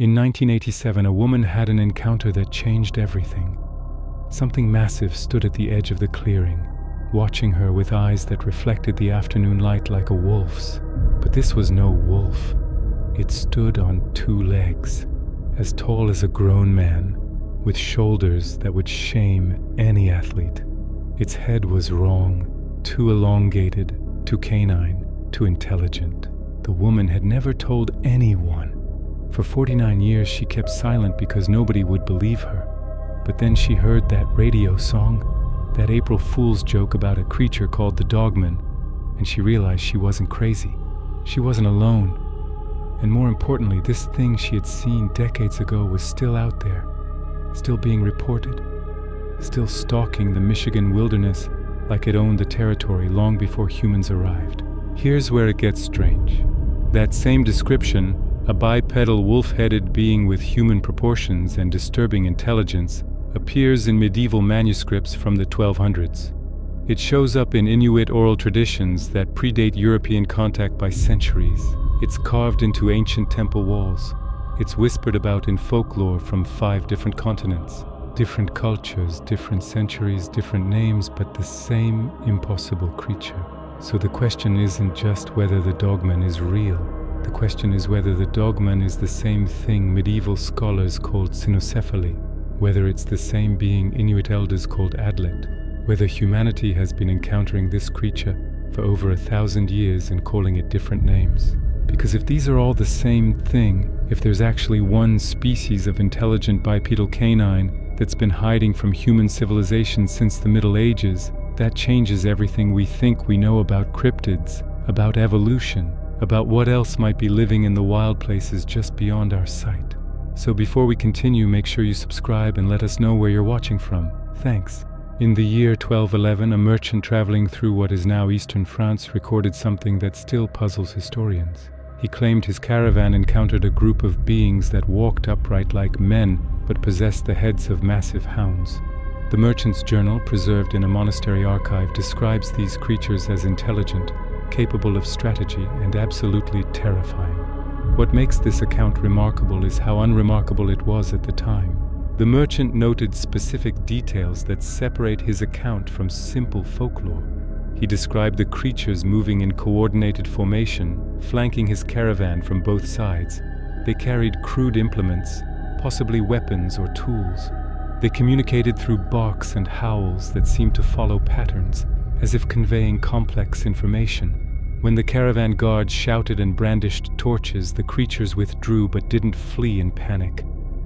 In 1987, a woman had an encounter that changed everything. Something massive stood at the edge of the clearing, watching her with eyes that reflected the afternoon light like a wolf's. But this was no wolf. It stood on two legs, as tall as a grown man, with shoulders that would shame any athlete. Its head was wrong, too elongated, too canine, too intelligent. The woman had never told anyone. For 49 years she kept silent because nobody would believe her. But then she heard that radio song, that April Fool's joke about a creature called the Dogman, and she realized she wasn't crazy. She wasn't alone. And more importantly, this thing she had seen decades ago was still out there, still being reported, still stalking the Michigan wilderness like it owned the territory long before humans arrived. Here's where it gets strange. That same description, a bipedal wolf-headed being with human proportions and disturbing intelligence, appears in medieval manuscripts from the 1200s. It shows up in Inuit oral traditions that predate European contact by centuries. It's carved into ancient temple walls. It's whispered about in folklore from 5 different continents. Different cultures, different centuries, different names, but the same impossible creature. So the question isn't just whether the Dogman is real. The question is whether the Dogman is the same thing medieval scholars called cynocephaly, whether it's the same being Inuit elders called Adlet, whether humanity has been encountering this creature for over 1,000 years and calling it different names. Because if these are all the same thing, if there's actually one species of intelligent bipedal canine that's been hiding from human civilization since the Middle Ages, that changes everything we think we know about cryptids, about evolution, about what else might be living in the wild places just beyond our sight. So before we continue, make sure you subscribe and let us know where you're watching from. Thanks. In the year 1211, a merchant traveling through what is now eastern France recorded something that still puzzles historians. He claimed his caravan encountered a group of beings that walked upright like men, but possessed the heads of massive hounds. The merchant's journal, preserved in a monastery archive, describes these creatures as intelligent, capable of strategy, and absolutely terrifying. What makes this account remarkable is how unremarkable it was at the time. The merchant noted specific details that separate his account from simple folklore. He described the creatures moving in coordinated formation, flanking his caravan from both sides. They carried crude implements, possibly weapons or tools. They communicated through barks and howls that seemed to follow patterns, as if conveying complex information. When the caravan guards shouted and brandished torches, the creatures withdrew but didn't flee in panic.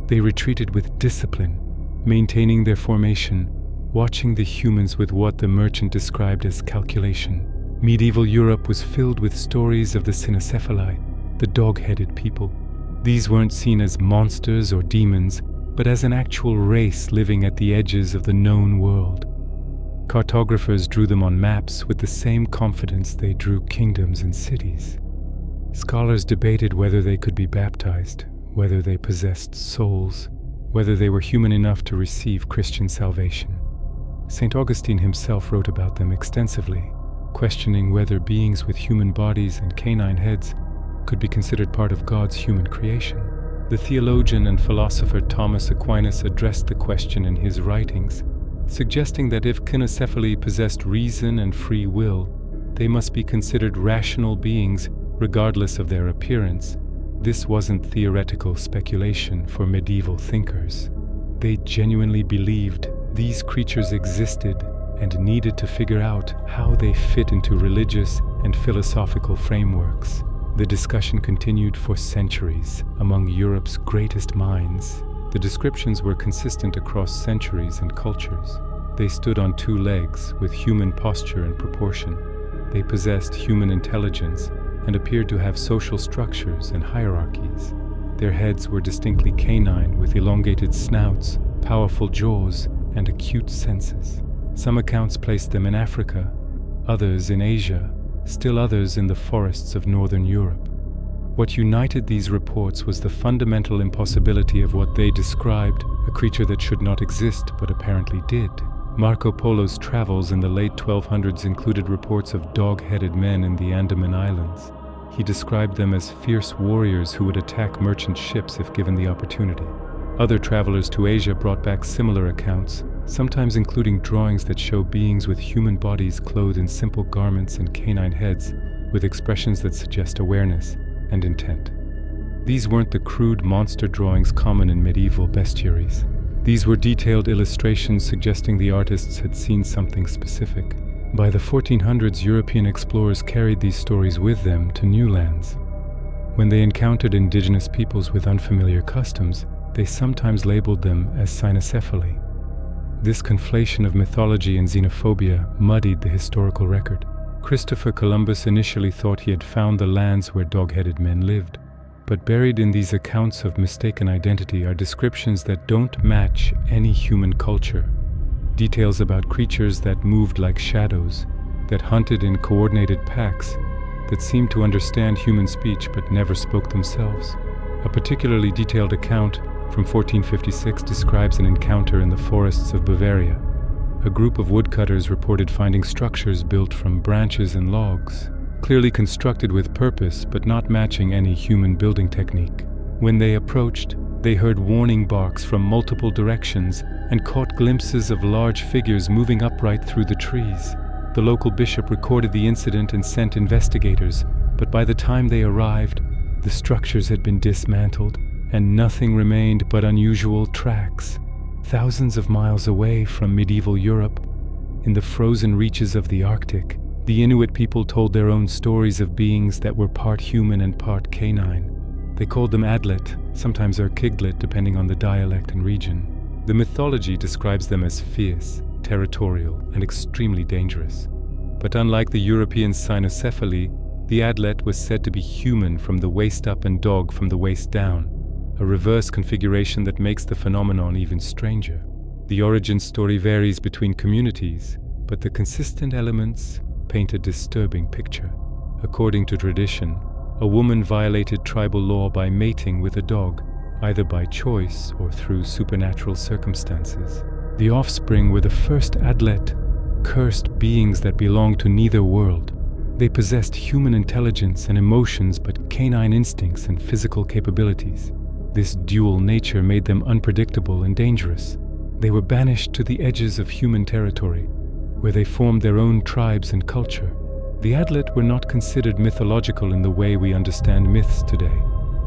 They retreated with discipline, maintaining their formation, watching the humans with what the merchant described as calculation. Medieval Europe was filled with stories of the cynocephali, the dog-headed people. These weren't seen as monsters or demons, but as an actual race living at the edges of the known world. Cartographers drew them on maps with the same confidence they drew kingdoms and cities. Scholars debated whether they could be baptized, whether they possessed souls, whether they were human enough to receive Christian salvation. St. Augustine himself wrote about them extensively, questioning whether beings with human bodies and canine heads could be considered part of God's human creation. The theologian and philosopher Thomas Aquinas addressed the question in his writings, suggesting that if cynocephaly possessed reason and free will, they must be considered rational beings regardless of their appearance. This wasn't theoretical speculation for medieval thinkers. They genuinely believed these creatures existed and needed to figure out how they fit into religious and philosophical frameworks. The discussion continued for centuries among Europe's greatest minds. The descriptions were consistent across centuries and cultures. They stood on two legs with human posture and proportion. They possessed human intelligence and appeared to have social structures and hierarchies. Their heads were distinctly canine with elongated snouts, powerful jaws, and acute senses. Some accounts placed them in Africa, others in Asia, still others in the forests of northern Europe. What united these reports was the fundamental impossibility of what they described, a creature that should not exist but apparently did. Marco Polo's travels in the late 1200s included reports of dog-headed men in the Andaman Islands. He described them as fierce warriors who would attack merchant ships if given the opportunity. Other travelers to Asia brought back similar accounts, sometimes including drawings that show beings with human bodies clothed in simple garments and canine heads, with expressions that suggest awareness and intent. These weren't the crude monster drawings common in medieval bestiaries. These were detailed illustrations suggesting the artists had seen something specific. By the 1400s, European explorers carried these stories with them to new lands. When they encountered indigenous peoples with unfamiliar customs, they sometimes labeled them as cynocephaly. This conflation of mythology and xenophobia muddied the historical record. Christopher Columbus initially thought he had found the lands where dog-headed men lived, but buried in these accounts of mistaken identity are descriptions that don't match any human culture. Details about creatures that moved like shadows, that hunted in coordinated packs, that seemed to understand human speech but never spoke themselves. A particularly detailed account from 1456 describes an encounter in the forests of Bavaria. A group of woodcutters reported finding structures built from branches and logs, clearly constructed with purpose but not matching any human building technique. When they approached, they heard warning barks from multiple directions and caught glimpses of large figures moving upright through the trees. The local bishop recorded the incident and sent investigators, but by the time they arrived, the structures had been dismantled and nothing remained but unusual tracks. Thousands of miles away from medieval Europe, in the frozen reaches of the Arctic, the Inuit people told their own stories of beings that were part human and part canine. They called them Adlet, sometimes Erkiglet, depending on the dialect and region. The mythology describes them as fierce, territorial, and extremely dangerous. But unlike the European cynocephaly, the Adlet was said to be human from the waist up and dog from the waist down, a reverse configuration that makes the phenomenon even stranger. The origin story varies between communities, but the consistent elements paint a disturbing picture. According to tradition, a woman violated tribal law by mating with a dog, either by choice or through supernatural circumstances. The offspring were the first Adlet, cursed beings that belonged to neither world. They possessed human intelligence and emotions but canine instincts and physical capabilities. This dual nature made them unpredictable and dangerous. They were banished to the edges of human territory, where they formed their own tribes and culture. The Adlet were not considered mythological in the way we understand myths today.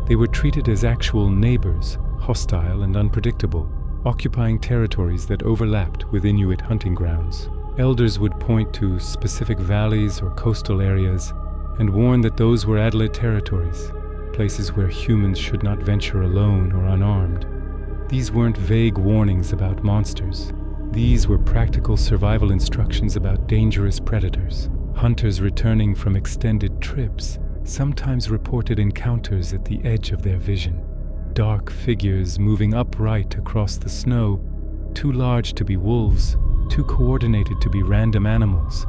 They were treated as actual neighbors, hostile and unpredictable, occupying territories that overlapped with Inuit hunting grounds. Elders would point to specific valleys or coastal areas and warn that those were Adlet territories, places where humans should not venture alone or unarmed. These weren't vague warnings about monsters. These were practical survival instructions about dangerous predators. Hunters returning from extended trips sometimes reported encounters at the edge of their vision. Dark figures moving upright across the snow, too large to be wolves, too coordinated to be random animals,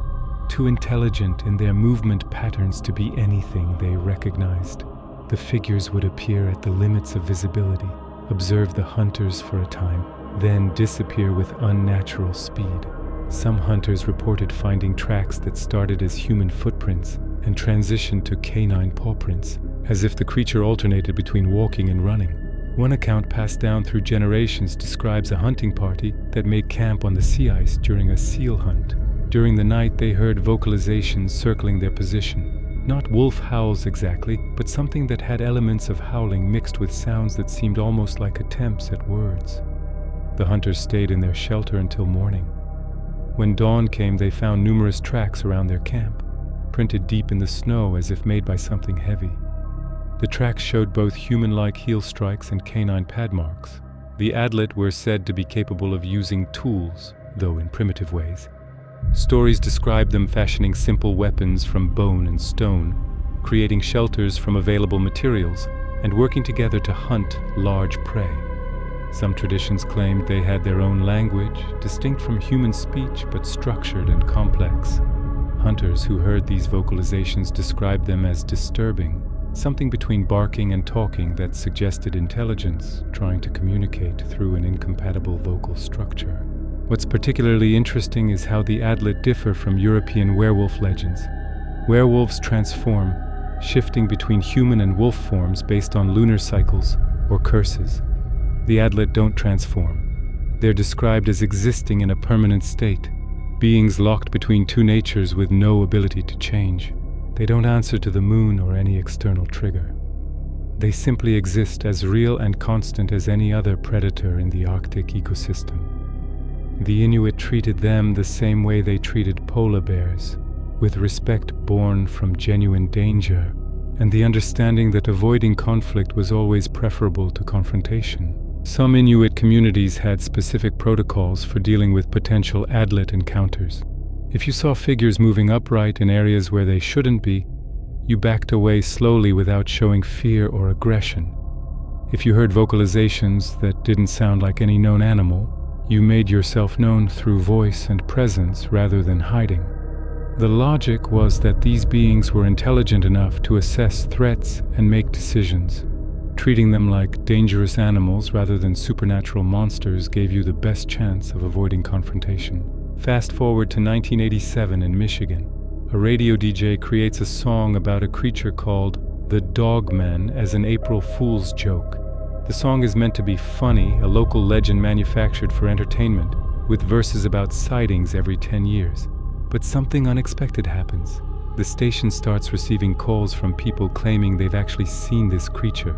too intelligent in their movement patterns to be anything they recognized. The figures would appear at the limits of visibility, observe the hunters for a time, then disappear with unnatural speed. Some hunters reported finding tracks that started as human footprints and transitioned to canine paw prints, as if the creature alternated between walking and running. One account passed down through generations describes a hunting party that made camp on the sea ice during a seal hunt. During the night, they heard vocalizations circling their position. Not wolf howls exactly, but something that had elements of howling mixed with sounds that seemed almost like attempts at words. The hunters stayed in their shelter until morning. When dawn came, they found numerous tracks around their camp, printed deep in the snow as if made by something heavy. The tracks showed both human-like heel strikes and canine pad marks. The Adlet were said to be capable of using tools, though in primitive ways. Stories describe them fashioning simple weapons from bone and stone, creating shelters from available materials, and working together to hunt large prey. Some traditions claimed they had their own language, distinct from human speech but structured and complex. Hunters who heard these vocalizations described them as disturbing, something between barking and talking that suggested intelligence trying to communicate through an incompatible vocal structure. What's particularly interesting is how the Adlet differ from European werewolf legends. Werewolves transform, shifting between human and wolf forms based on lunar cycles or curses. The Adlet don't transform. They're described as existing in a permanent state, beings locked between two natures with no ability to change. They don't answer to the moon or any external trigger. They simply exist as real and constant as any other predator in the Arctic ecosystem. The Inuit treated them the same way they treated polar bears, with respect born from genuine danger and the understanding that avoiding conflict was always preferable to confrontation. Some Inuit communities had specific protocols for dealing with potential Adlet encounters. If you saw figures moving upright in areas where they shouldn't be, you backed away slowly without showing fear or aggression. If you heard vocalizations that didn't sound like any known animal, you made yourself known through voice and presence rather than hiding. The logic was that these beings were intelligent enough to assess threats and make decisions. Treating them like dangerous animals rather than supernatural monsters gave you the best chance of avoiding confrontation. Fast forward to 1987 in Michigan. A radio DJ creates a song about a creature called the Dogman as an April Fool's joke. The song is meant to be funny, a local legend manufactured for entertainment, with verses about sightings every 10 years. But something unexpected happens. The station starts receiving calls from people claiming they've actually seen this creature.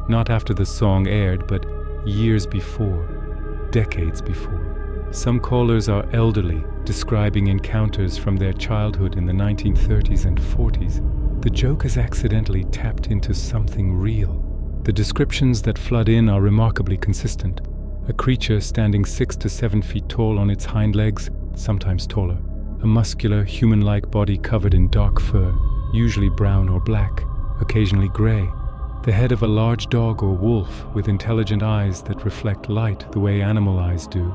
Not after the song aired, but years before, decades before. Some callers are elderly, describing encounters from their childhood in the 1930s and 40s. The joke has accidentally tapped into something real. The descriptions that flood in are remarkably consistent. A creature standing 6 to 7 feet tall on its hind legs, sometimes taller. A muscular, human-like body covered in dark fur, usually brown or black, occasionally gray. The head of a large dog or wolf with intelligent eyes that reflect light the way animal eyes do.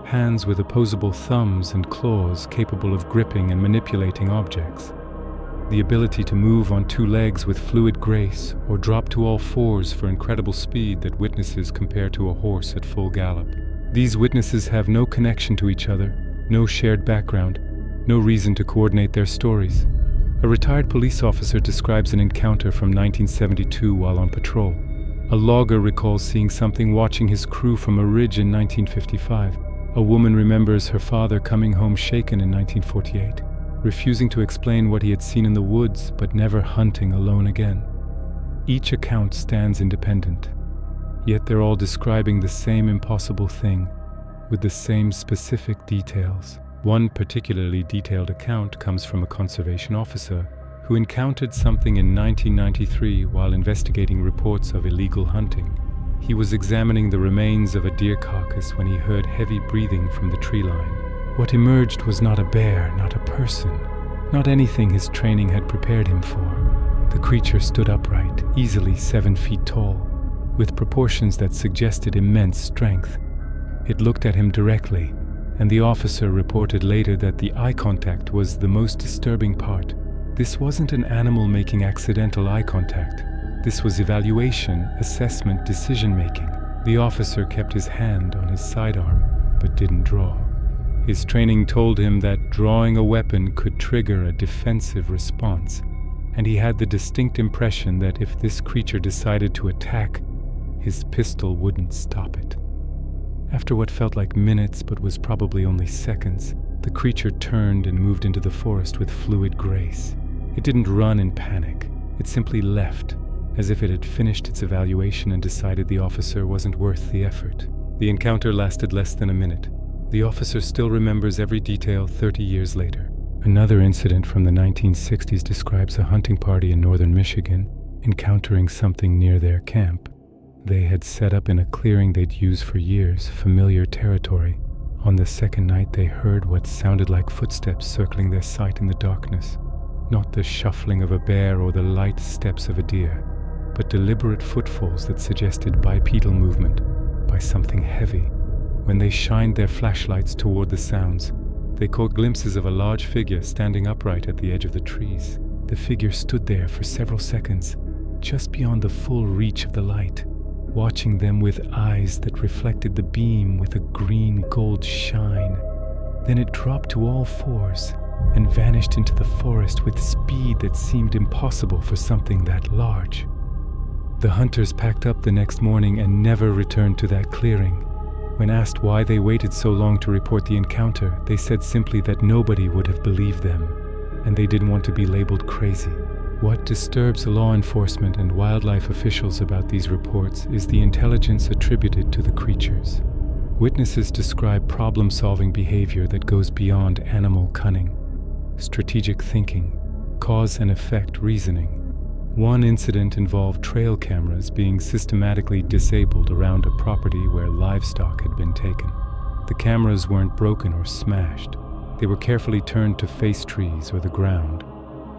Hands with opposable thumbs and claws capable of gripping and manipulating objects. The ability to move on two legs with fluid grace or drop to all fours for incredible speed that witnesses compare to a horse at full gallop. These witnesses have no connection to each other, no shared background, no reason to coordinate their stories. A retired police officer describes an encounter from 1972 while on patrol. A logger recalls seeing something watching his crew from a ridge in 1955. A woman remembers her father coming home shaken in 1948, refusing to explain what he had seen in the woods but never hunting alone again. Each account stands independent, yet they're all describing the same impossible thing with the same specific details. One particularly detailed account comes from a conservation officer who encountered something in 1993 while investigating reports of illegal hunting. He was examining the remains of a deer carcass when he heard heavy breathing from the tree line. What emerged was not a bear, not a person, not anything his training had prepared him for. The creature stood upright, easily 7 feet tall, with proportions that suggested immense strength. It looked at him directly, and the officer reported later that the eye contact was the most disturbing part. This wasn't an animal making accidental eye contact. This was evaluation, assessment, decision-making. The officer kept his hand on his sidearm, but didn't draw. His training told him that drawing a weapon could trigger a defensive response, and he had the distinct impression that if this creature decided to attack, his pistol wouldn't stop it. After what felt like minutes but was probably only seconds, the creature turned and moved into the forest with fluid grace. It didn't run in panic. It simply left, as if it had finished its evaluation and decided the officer wasn't worth the effort. The encounter lasted less than a minute. The officer still remembers every detail 30 years later. Another incident from the 1960s describes a hunting party in northern Michigan encountering something near their camp. They had set up in a clearing they'd used for years, familiar territory. On the second night, they heard what sounded like footsteps circling their sight in the darkness. Not the shuffling of a bear or the light steps of a deer, but deliberate footfalls that suggested bipedal movement by something heavy. When they shined their flashlights toward the sounds, they caught glimpses of a large figure standing upright at the edge of the trees. The figure stood there for several seconds, just beyond the full reach of the light, watching them with eyes that reflected the beam with a green-gold shine. Then it dropped to all fours, and vanished into the forest with speed that seemed impossible for something that large. The hunters packed up the next morning and never returned to that clearing. When asked why they waited so long to report the encounter, they said simply that nobody would have believed them, and they didn't want to be labeled crazy. What disturbs law enforcement and wildlife officials about these reports is the intelligence attributed to the creatures. Witnesses describe problem-solving behavior that goes beyond animal cunning, strategic thinking, cause and effect reasoning. One incident involved trail cameras being systematically disabled around a property where livestock had been taken. The cameras weren't broken or smashed. They were carefully turned to face trees or the ground.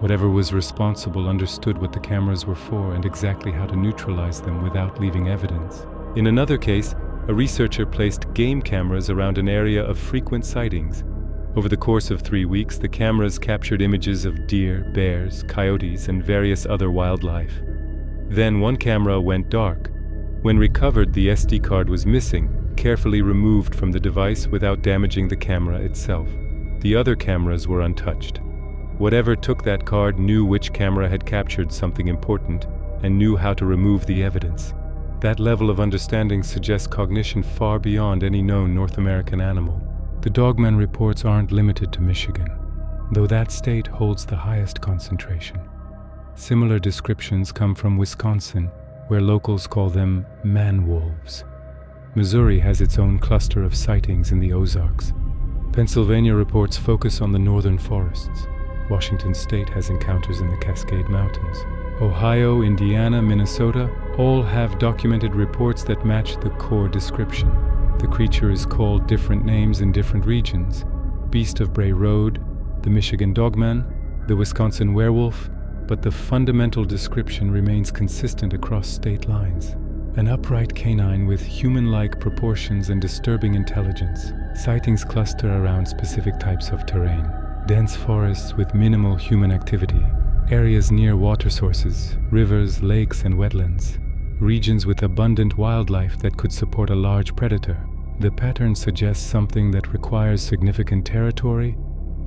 Whatever was responsible understood what the cameras were for and exactly how to neutralize them without leaving evidence. In another case, a researcher placed game cameras around an area of frequent sightings. Over the course of 3 weeks, the cameras captured images of deer, bears, coyotes, and various other wildlife. Then one camera went dark. When recovered, the SD card was missing, carefully removed from the device without damaging the camera itself. The other cameras were untouched. Whatever took that card knew which camera had captured something important and knew how to remove the evidence. That level of understanding suggests cognition far beyond any known North American animal. The Dogman reports aren't limited to Michigan, though that state holds the highest concentration. Similar descriptions come from Wisconsin, where locals call them man-wolves. Missouri has its own cluster of sightings in the Ozarks. Pennsylvania reports focus on the northern forests. Washington State has encounters in the Cascade Mountains. Ohio, Indiana, Minnesota all have documented reports that match the core description. The creature is called different names in different regions: Beast of Bray Road, the Michigan Dogman, the Wisconsin Werewolf, but the fundamental description remains consistent across state lines. An upright canine with human-like proportions and disturbing intelligence. Sightings cluster around specific types of terrain. Dense forests with minimal human activity. Areas near water sources, rivers, lakes, and wetlands. Regions with abundant wildlife that could support a large predator. The pattern suggests something that requires significant territory,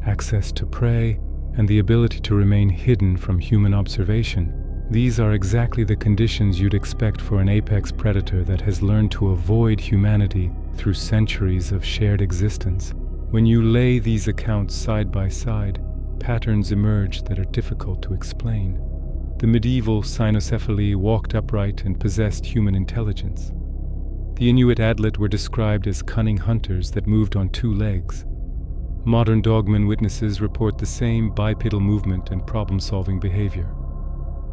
access to prey, and the ability to remain hidden from human observation. These are exactly the conditions you'd expect for an apex predator that has learned to avoid humanity through centuries of shared existence. When you lay these accounts side by side, patterns emerge that are difficult to explain. The medieval cynocephaly walked upright and possessed human intelligence. The Inuit Adlet were described as cunning hunters that moved on 2 legs. Modern Dogman witnesses report the same bipedal movement and problem-solving behavior.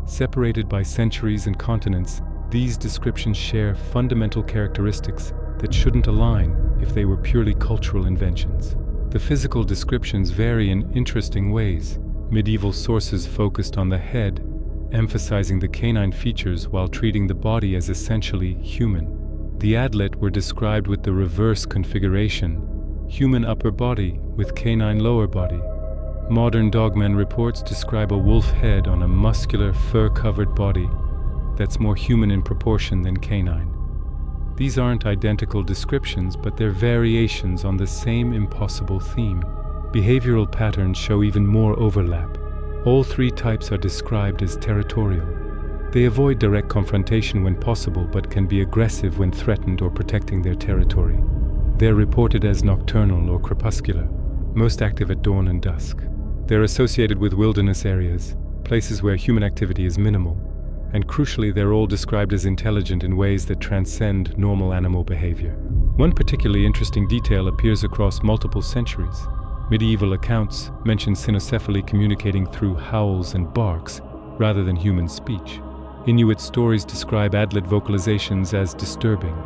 Separated by centuries and continents, these descriptions share fundamental characteristics that shouldn't align if they were purely cultural inventions. The physical descriptions vary in interesting ways. Medieval sources focused on the head, emphasizing the canine features while treating the body as essentially human. The Adlet were described with the reverse configuration, human upper body with canine lower body. Modern Dogman reports describe a wolf head on a muscular, fur-covered body that's more human in proportion than canine. These aren't identical descriptions, but they're variations on the same impossible theme. Behavioral patterns show even more overlap. All 3 types are described as territorial. They avoid direct confrontation when possible, but can be aggressive when threatened or protecting their territory. They're reported as nocturnal or crepuscular, most active at dawn and dusk. They're associated with wilderness areas, places where human activity is minimal. And crucially, they're all described as intelligent in ways that transcend normal animal behavior. One particularly interesting detail appears across multiple centuries. Medieval accounts mention cynocephaly communicating through howls and barks rather than human speech. Inuit stories describe Adlet vocalizations as disturbing,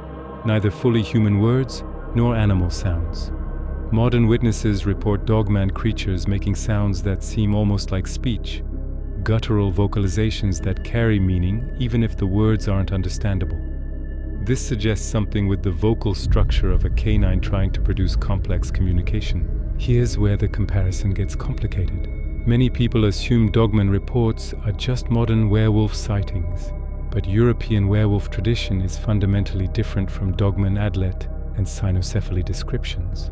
neither fully human words nor animal sounds. Modern witnesses report Dogman creatures making sounds that seem almost like speech, guttural vocalizations that carry meaning even if the words aren't understandable. This suggests something with the vocal structure of a canine trying to produce complex communication. Here's where the comparison gets complicated. Many people assume Dogman reports are just modern werewolf sightings, but European werewolf tradition is fundamentally different from Dogman Adlet and cynocephaly descriptions.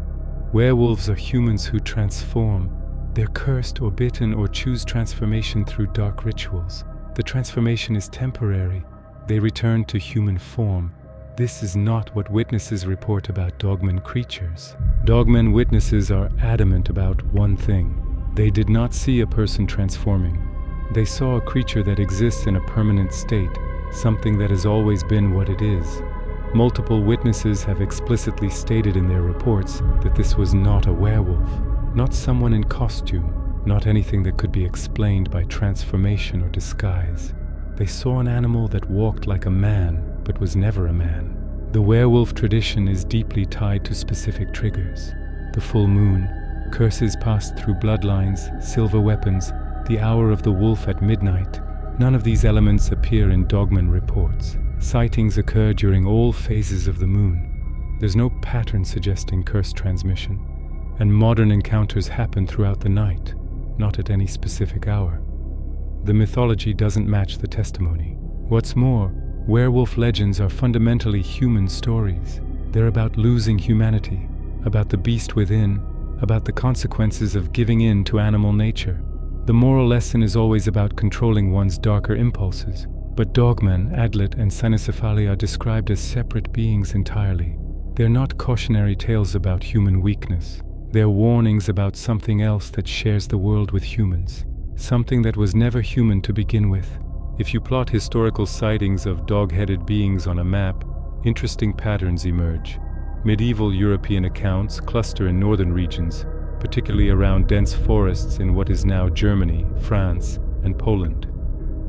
Werewolves are humans who transform. They're cursed or bitten or choose transformation through dark rituals. The transformation is temporary. They return to human form. This is not what witnesses report about Dogman creatures. Dogman witnesses are adamant about one thing. They did not see a person transforming. They saw a creature that exists in a permanent state, something that has always been what it is. Multiple witnesses have explicitly stated in their reports that this was not a werewolf, not someone in costume, not anything that could be explained by transformation or disguise. They saw an animal that walked like a man, but was never a man. The werewolf tradition is deeply tied to specific triggers. The full moon, curses passed through bloodlines, silver weapons, the hour of the wolf at midnight. None of these elements appear in Dogman reports. Sightings occur during all phases of the moon. There's no pattern suggesting curse transmission. And modern encounters happen throughout the night, not at any specific hour. The mythology doesn't match the testimony. What's more, werewolf legends are fundamentally human stories. They're about losing humanity, about the beast within, about the consequences of giving in to animal nature. The moral lesson is always about controlling one's darker impulses. But Dogman, Adlet, and Cynocephali are described as separate beings entirely. They're not cautionary tales about human weakness. They're warnings about something else that shares the world with humans. Something that was never human to begin with. If you plot historical sightings of dog-headed beings on a map, interesting patterns emerge. Medieval European accounts cluster in northern regions, particularly around dense forests in what is now Germany, France, and Poland.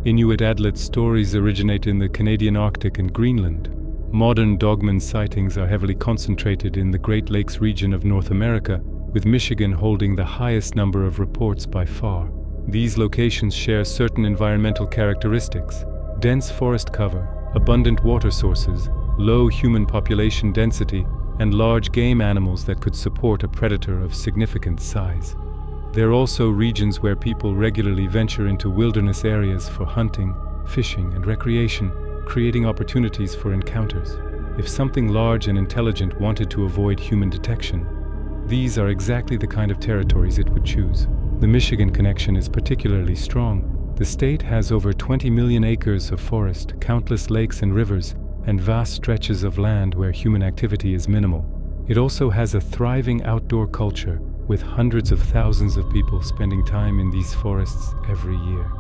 Inuit Adlet stories originate in the Canadian Arctic and Greenland. Modern Dogman sightings are heavily concentrated in the Great Lakes region of North America, with Michigan holding the highest number of reports by far. These locations share certain environmental characteristics: dense forest cover, abundant water sources, low human population density, and large game animals that could support a predator of significant size. They're also regions where people regularly venture into wilderness areas for hunting, fishing, and recreation, creating opportunities for encounters. If something large and intelligent wanted to avoid human detection, these are exactly the kind of territories it would choose. The Michigan connection is particularly strong. The state has over 20 million acres of forest, countless lakes and rivers, and vast stretches of land where human activity is minimal. It also has a thriving outdoor culture, with hundreds of thousands of people spending time in these forests every year.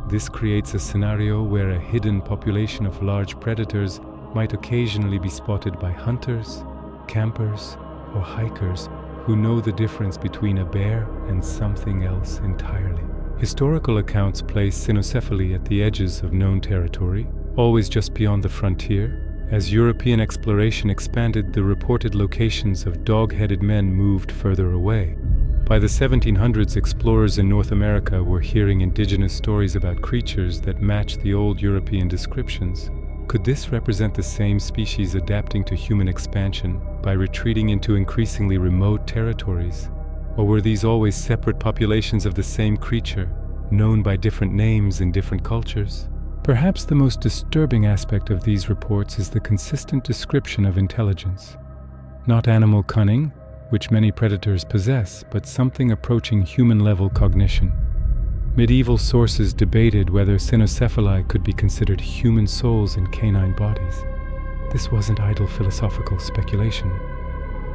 This creates a scenario where a hidden population of large predators might occasionally be spotted by hunters, campers, or hikers who know the difference between a bear and something else entirely. Historical accounts place Cynocephali at the edges of known territory, always just beyond the frontier. As European exploration expanded, the reported locations of dog-headed men moved further away. By the 1700s, explorers in North America were hearing indigenous stories about creatures that matched the old European descriptions. Could this represent the same species adapting to human expansion by retreating into increasingly remote territories? Or were these always separate populations of the same creature, known by different names in different cultures? Perhaps the most disturbing aspect of these reports is the consistent description of intelligence. Not animal cunning, which many predators possess, but something approaching human-level cognition. Medieval sources debated whether Cynocephali could be considered human souls in canine bodies. This wasn't idle philosophical speculation.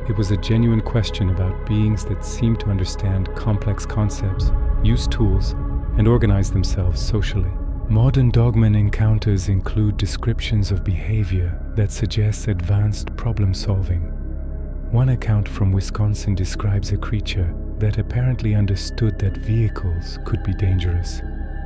It was a genuine question about beings that seemed to understand complex concepts, use tools, and organize themselves socially. Modern Dogman encounters include descriptions of behavior that suggests advanced problem-solving. One account from Wisconsin describes a creature that apparently understood that vehicles could be dangerous.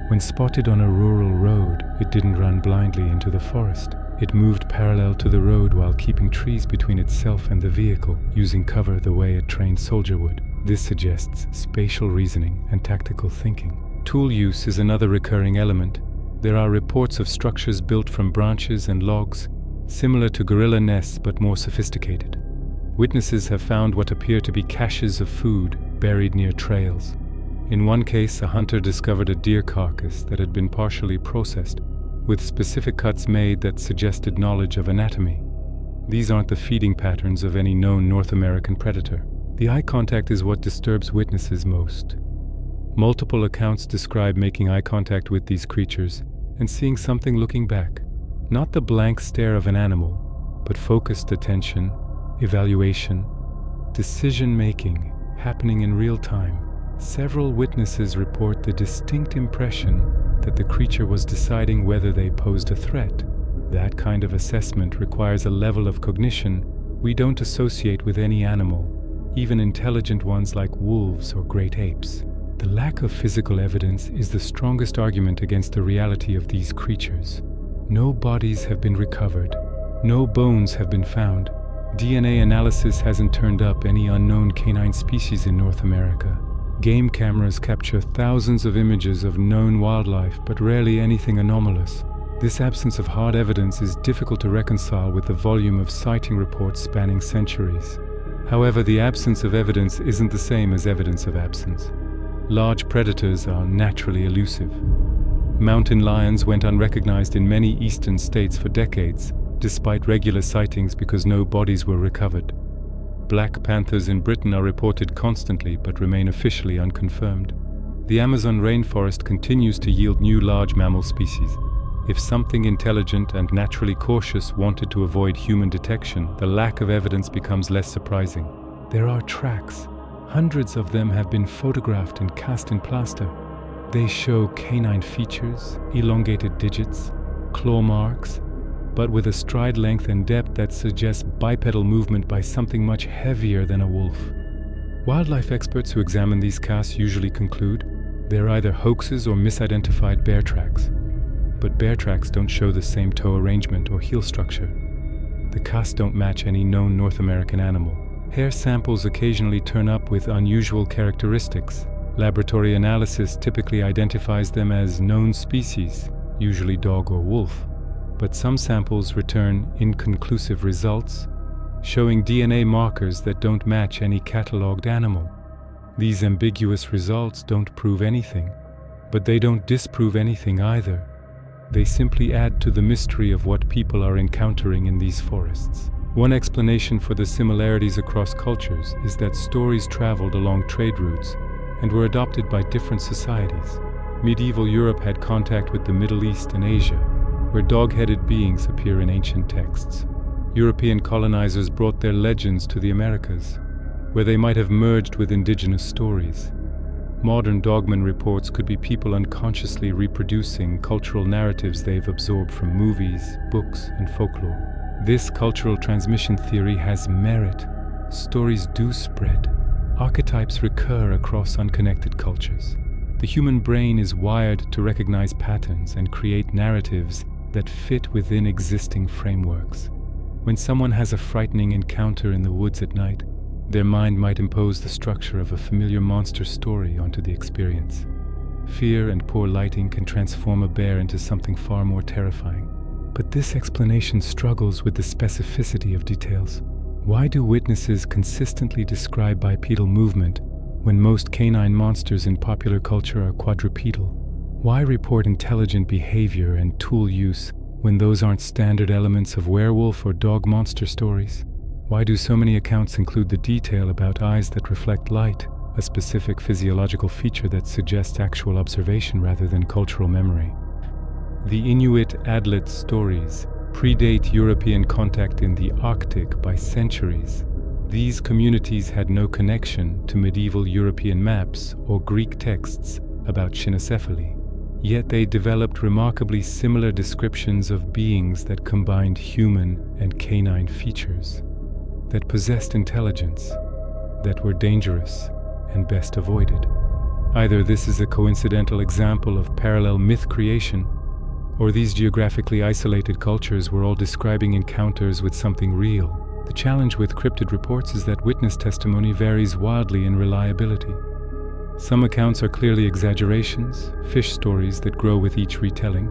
When spotted on a rural road, it didn't run blindly into the forest. It moved parallel to the road while keeping trees between itself and the vehicle, using cover the way a trained soldier would. This suggests spatial reasoning and tactical thinking. Tool use is another recurring element. There are reports of structures built from branches and logs, similar to gorilla nests but more sophisticated. Witnesses have found what appear to be caches of food buried near trails. In one case, a hunter discovered a deer carcass that had been partially processed, with specific cuts made that suggested knowledge of anatomy. These aren't the feeding patterns of any known North American predator. The eye contact is what disturbs witnesses most. Multiple accounts describe making eye contact with these creatures and seeing something looking back. Not the blank stare of an animal, but focused attention, evaluation, decision-making happening in real time. Several witnesses report the distinct impression that the creature was deciding whether they posed a threat. That kind of assessment requires a level of cognition we don't associate with any animal, even intelligent ones like wolves or great apes. The lack of physical evidence is the strongest argument against the reality of these creatures. No bodies have been recovered. No bones have been found. DNA analysis hasn't turned up any unknown canine species in North America. Game cameras capture thousands of images of known wildlife, but rarely anything anomalous. This absence of hard evidence is difficult to reconcile with the volume of sighting reports spanning centuries. However, the absence of evidence isn't the same as evidence of absence. Large predators are naturally elusive. Mountain lions went unrecognized in many eastern states for decades, despite regular sightings because no bodies were recovered. Black panthers in Britain are reported constantly but remain officially unconfirmed. The Amazon rainforest continues to yield new large mammal species. If something intelligent and naturally cautious wanted to avoid human detection, the lack of evidence becomes less surprising. There are tracks. Hundreds of them have been photographed and cast in plaster. They show canine features, elongated digits, claw marks, but with a stride length and depth that suggests bipedal movement by something much heavier than a wolf. Wildlife experts who examine these casts usually conclude they're either hoaxes or misidentified bear tracks. But bear tracks don't show the same toe arrangement or heel structure. The casts don't match any known North American animal. Hair samples occasionally turn up with unusual characteristics. Laboratory analysis typically identifies them as known species, usually dog or wolf. But some samples return inconclusive results, showing DNA markers that don't match any catalogued animal. These ambiguous results don't prove anything, but they don't disprove anything either. They simply add to the mystery of what people are encountering in these forests. One explanation for the similarities across cultures is that stories traveled along trade routes and were adopted by different societies. Medieval Europe had contact with the Middle East and Asia, where dog-headed beings appear in ancient texts. European colonizers brought their legends to the Americas, where they might have merged with indigenous stories. Modern Dogman reports could be people unconsciously reproducing cultural narratives they've absorbed from movies, books, and folklore. This cultural transmission theory has merit. Stories do spread. Archetypes recur across unconnected cultures. The human brain is wired to recognize patterns and create narratives that fit within existing frameworks. When someone has a frightening encounter in the woods at night, their mind might impose the structure of a familiar monster story onto the experience. Fear and poor lighting can transform a bear into something far more terrifying. But this explanation struggles with the specificity of details. Why do witnesses consistently describe bipedal movement when most canine monsters in popular culture are quadrupedal? Why report intelligent behavior and tool use when those aren't standard elements of werewolf or dog monster stories? Why do so many accounts include the detail about eyes that reflect light, a specific physiological feature that suggests actual observation rather than cultural memory? The Inuit Adlet stories predate European contact in the Arctic by centuries. These communities had no connection to medieval European maps or Greek texts about cynocephaly. Yet they developed remarkably similar descriptions of beings that combined human and canine features, that possessed intelligence, that were dangerous and best avoided. Either this is a coincidental example of parallel myth creation, or these geographically isolated cultures were all describing encounters with something real. The challenge with cryptid reports is that witness testimony varies wildly in reliability. Some accounts are clearly exaggerations, fish stories that grow with each retelling.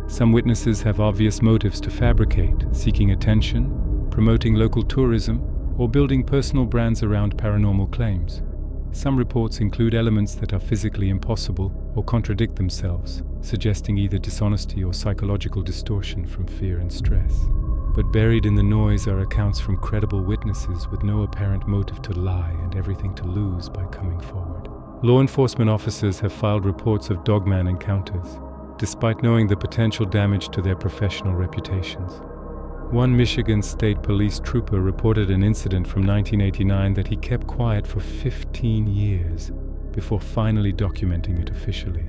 Some witnesses have obvious motives to fabricate, seeking attention, promoting local tourism, or building personal brands around paranormal claims. Some reports include elements that are physically impossible or contradict themselves, suggesting either dishonesty or psychological distortion from fear and stress. But buried in the noise are accounts from credible witnesses with no apparent motive to lie and everything to lose by coming forward. Law enforcement officers have filed reports of dogman encounters, despite knowing the potential damage to their professional reputations. One Michigan State Police trooper reported an incident from 1989 that he kept quiet for 15 years before finally documenting it officially.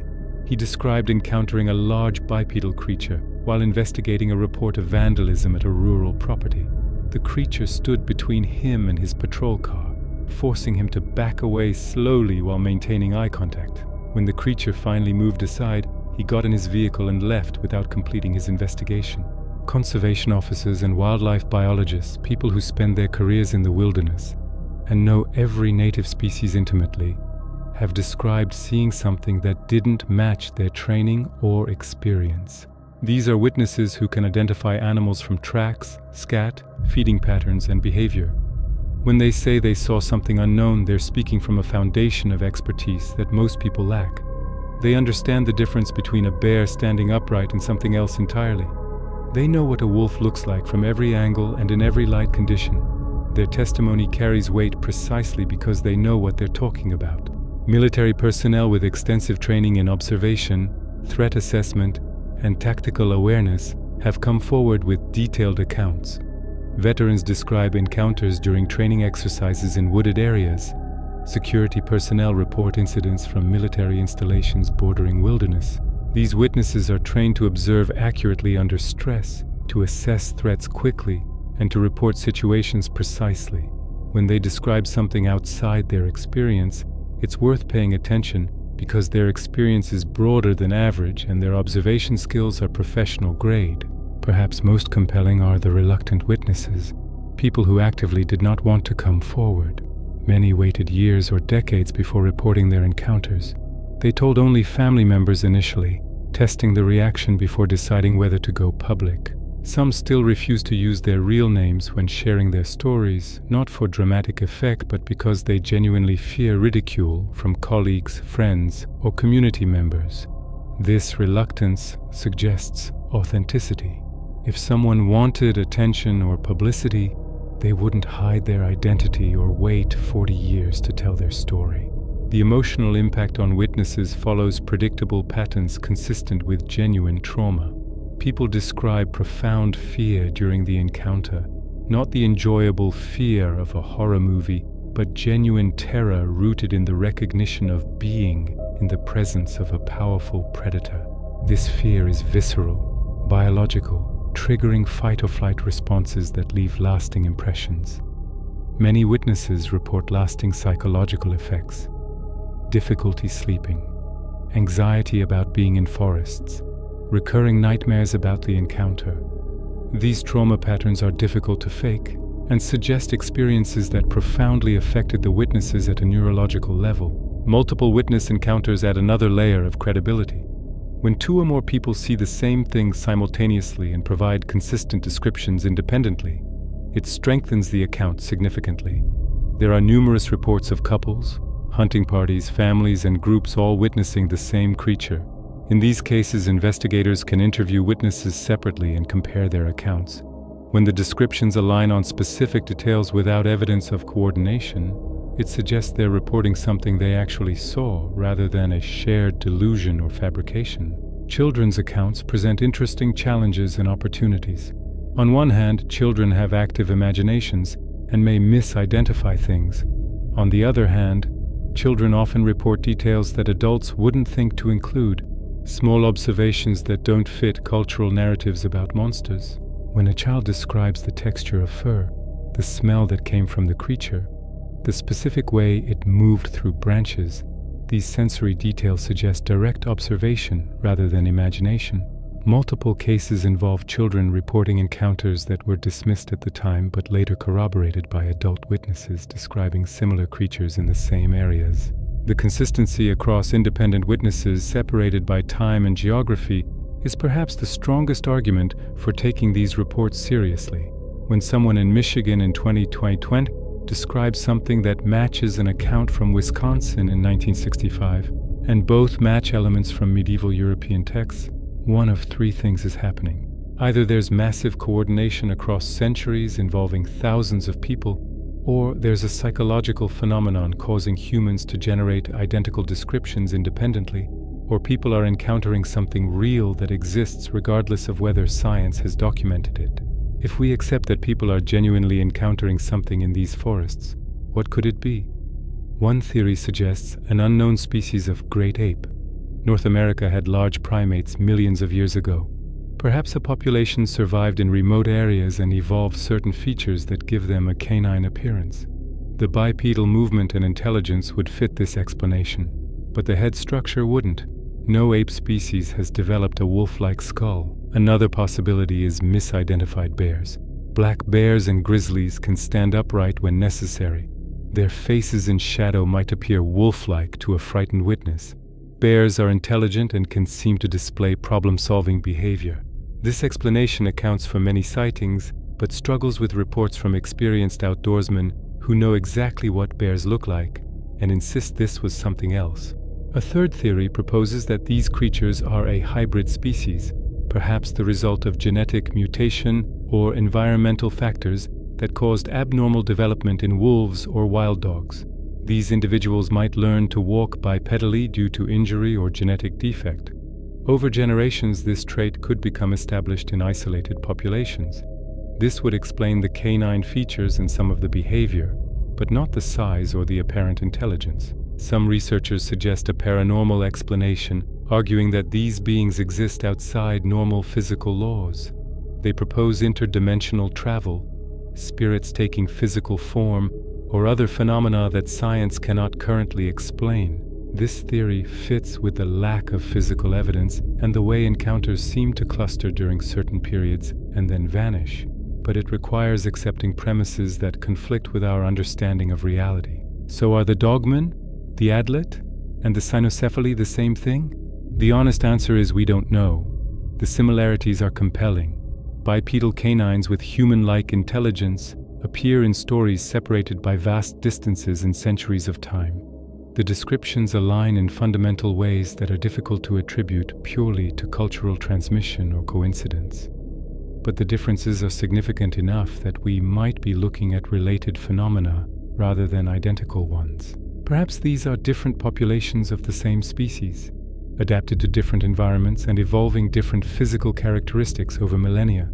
He described encountering a large bipedal creature while investigating a report of vandalism at a rural property. The creature stood between him and his patrol car, forcing him to back away slowly while maintaining eye contact. When the creature finally moved aside, he got in his vehicle and left without completing his investigation. Conservation officers and wildlife biologists, people who spend their careers in the wilderness and know every native species intimately, have described seeing something that didn't match their training or experience. These are witnesses who can identify animals from tracks, scat, feeding patterns, and behavior. When they say they saw something unknown, they're speaking from a foundation of expertise that most people lack. They understand the difference between a bear standing upright and something else entirely. They know what a wolf looks like from every angle and in every light condition. Their testimony carries weight precisely because they know what they're talking about. Military personnel with extensive training in observation, threat assessment, and tactical awareness have come forward with detailed accounts. Veterans describe encounters during training exercises in wooded areas. Security personnel report incidents from military installations bordering wilderness. These witnesses are trained to observe accurately under stress, to assess threats quickly, and to report situations precisely. When they describe something outside their experience, it's worth paying attention because their experience is broader than average and their observation skills are professional grade. Perhaps most compelling are the reluctant witnesses, people who actively did not want to come forward. Many waited years or decades before reporting their encounters. They told only family members initially, testing the reaction before deciding whether to go public. Some still refuse to use their real names when sharing their stories, not for dramatic effect, but because they genuinely fear ridicule from colleagues, friends, or community members. This reluctance suggests authenticity. If someone wanted attention or publicity, they wouldn't hide their identity or wait 40 years to tell their story. The emotional impact on witnesses follows predictable patterns consistent with genuine trauma. People describe profound fear during the encounter, not the enjoyable fear of a horror movie, but genuine terror rooted in the recognition of being in the presence of a powerful predator. This fear is visceral, biological, triggering fight-or-flight responses that leave lasting impressions. Many witnesses report lasting psychological effects: difficulty sleeping, anxiety about being in forests, recurring nightmares about the encounter. These trauma patterns are difficult to fake and suggest experiences that profoundly affected the witnesses at a neurological level. Multiple witness encounters add another layer of credibility. When two or more people see the same thing simultaneously and provide consistent descriptions independently, it strengthens the account significantly. There are numerous reports of couples, hunting parties, families, and groups all witnessing the same creature. In these cases, investigators can interview witnesses separately and compare their accounts. When the descriptions align on specific details without evidence of coordination, it suggests they're reporting something they actually saw rather than a shared delusion or fabrication. Children's accounts present interesting challenges and opportunities. On one hand, children have active imaginations and may misidentify things. On the other hand, children often report details that adults wouldn't think to include, small observations that don't fit cultural narratives about monsters. When a child describes the texture of fur, the smell that came from the creature, the specific way it moved through branches, these sensory details suggest direct observation rather than imagination. Multiple cases involve children reporting encounters that were dismissed at the time but later corroborated by adult witnesses describing similar creatures in the same areas. The consistency across independent witnesses separated by time and geography is perhaps the strongest argument for taking these reports seriously. When someone in Michigan in 2020 describes something that matches an account from Wisconsin in 1965, and both match elements from medieval European texts, one of three things is happening. Either there's massive coordination across centuries involving thousands of people, or there's a psychological phenomenon causing humans to generate identical descriptions independently, or people are encountering something real that exists regardless of whether science has documented it. If we accept that people are genuinely encountering something in these forests, what could it be? One theory suggests an unknown species of great ape. North America had large primates millions of years ago. Perhaps a population survived in remote areas and evolved certain features that give them a canine appearance. The bipedal movement and intelligence would fit this explanation, but the head structure wouldn't. No ape species has developed a wolf-like skull. Another possibility is misidentified bears. Black bears and grizzlies can stand upright when necessary. Their faces in shadow might appear wolf-like to a frightened witness. Bears are intelligent and can seem to display problem-solving behavior. This explanation accounts for many sightings, but struggles with reports from experienced outdoorsmen who know exactly what bears look like and insist this was something else. A third theory proposes that these creatures are a hybrid species, perhaps the result of genetic mutation or environmental factors that caused abnormal development in wolves or wild dogs. These individuals might learn to walk bipedally due to injury or genetic defect. Over generations, this trait could become established in isolated populations. This would explain the canine features and some of the behavior, but not the size or the apparent intelligence. Some researchers suggest a paranormal explanation, arguing that these beings exist outside normal physical laws. They propose interdimensional travel, spirits taking physical form, or other phenomena that science cannot currently explain. This theory fits with the lack of physical evidence and the way encounters seem to cluster during certain periods and then vanish, but it requires accepting premises that conflict with our understanding of reality. So are the Dogman, the Adlet, and the cynocephaly the same thing? The honest answer is we don't know. The similarities are compelling. Bipedal canines with human-like intelligence appear in stories separated by vast distances and centuries of time. The descriptions align in fundamental ways that are difficult to attribute purely to cultural transmission or coincidence. But the differences are significant enough that we might be looking at related phenomena rather than identical ones. Perhaps these are different populations of the same species, adapted to different environments and evolving different physical characteristics over millennia.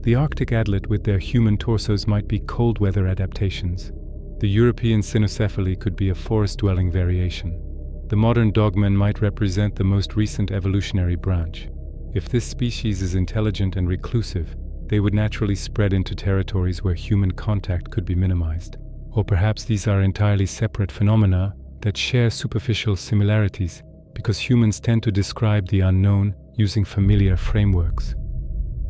The Arctic Adlet with their human torsos might be cold weather adaptations. The European cynocephaly could be a forest-dwelling variation. The modern Dogman might represent the most recent evolutionary branch. If this species is intelligent and reclusive, they would naturally spread into territories where human contact could be minimized. Or perhaps these are entirely separate phenomena that share superficial similarities because humans tend to describe the unknown using familiar frameworks.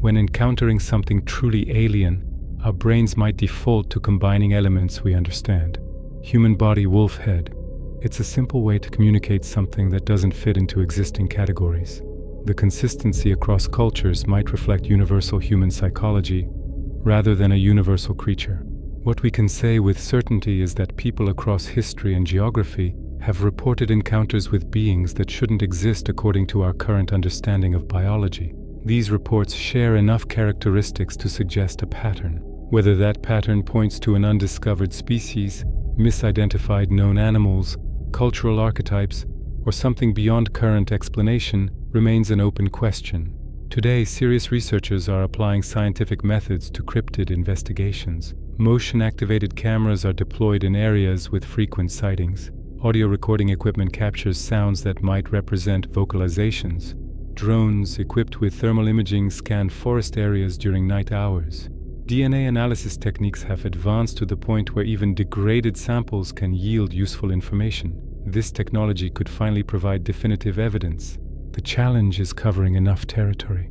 When encountering something truly alien, our brains might default to combining elements we understand. Human body, wolf head. It's a simple way to communicate something that doesn't fit into existing categories. The consistency across cultures might reflect universal human psychology rather than a universal creature. What we can say with certainty is that people across history and geography have reported encounters with beings that shouldn't exist according to our current understanding of biology. These reports share enough characteristics to suggest a pattern. Whether that pattern points to an undiscovered species, misidentified known animals, cultural archetypes, or something beyond current explanation remains an open question. Today, serious researchers are applying scientific methods to cryptid investigations. Motion-activated cameras are deployed in areas with frequent sightings. Audio recording equipment captures sounds that might represent vocalizations. Drones equipped with thermal imaging scan forest areas during night hours. DNA analysis techniques have advanced to the point where even degraded samples can yield useful information. This technology could finally provide definitive evidence. The challenge is covering enough territory.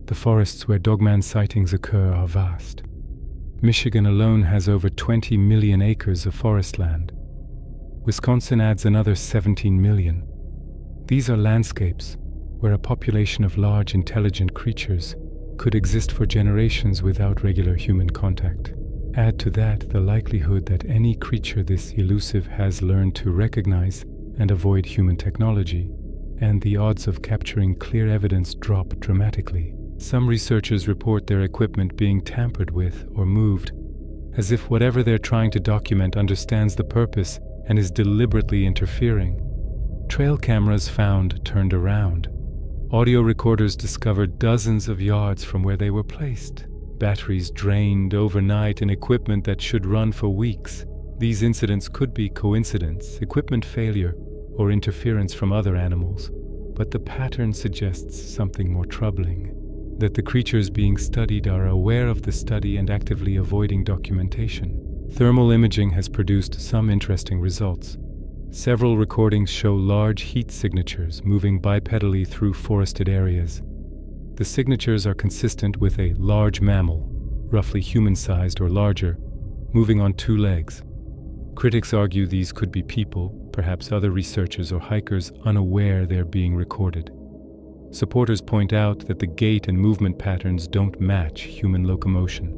The forests where Dogman sightings occur are vast. Michigan alone has over 20 million acres of forest land. Wisconsin adds another 17 million. These are landscapes where a population of large, intelligent creatures could exist for generations without regular human contact. Add to that the likelihood that any creature this elusive has learned to recognize and avoid human technology, and the odds of capturing clear evidence drop dramatically. Some researchers report their equipment being tampered with or moved, as if whatever they're trying to document understands the purpose and is deliberately interfering. Trail cameras found turned around. Audio recorders discovered dozens of yards from where they were placed. Batteries drained overnight in equipment that should run for weeks. These incidents could be coincidence, equipment failure, or interference from other animals. But the pattern suggests something more troubling, that the creatures being studied are aware of the study and actively avoiding documentation. Thermal imaging has produced some interesting results. Several recordings show large heat signatures moving bipedally through forested areas. The signatures are consistent with a large mammal, roughly human-sized or larger, moving on 2 legs. Critics argue these could be people, perhaps other researchers or hikers unaware they're being recorded. Supporters point out that the gait and movement patterns don't match human locomotion.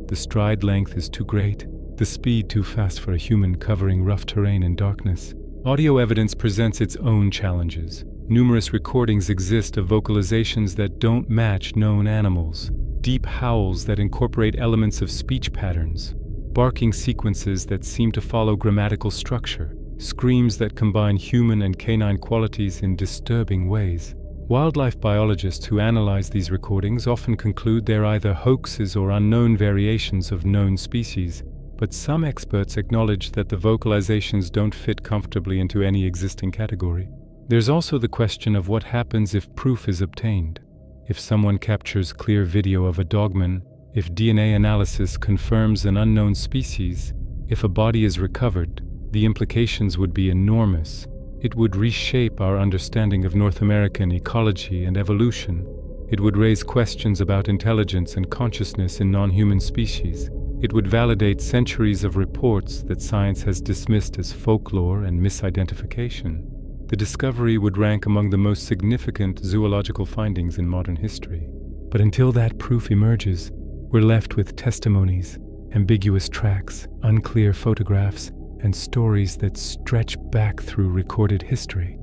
The stride length is too great, the speed too fast for a human covering rough terrain in darkness. Audio evidence presents its own challenges. Numerous recordings exist of vocalizations that don't match known animals, deep howls that incorporate elements of speech patterns, barking sequences that seem to follow grammatical structure, screams that combine human and canine qualities in disturbing ways. Wildlife biologists who analyze these recordings often conclude they're either hoaxes or unknown variations of known species, but some experts acknowledge that the vocalizations don't fit comfortably into any existing category. There's also the question of what happens if proof is obtained. If someone captures clear video of a dogman, if DNA analysis confirms an unknown species, if a body is recovered, the implications would be enormous. It would reshape our understanding of North American ecology and evolution. It would raise questions about intelligence and consciousness in non-human species. It would validate centuries of reports that science has dismissed as folklore and misidentification. The discovery would rank among the most significant zoological findings in modern history. But until that proof emerges, we're left with testimonies, ambiguous tracks, unclear photographs, and stories that stretch back through recorded history.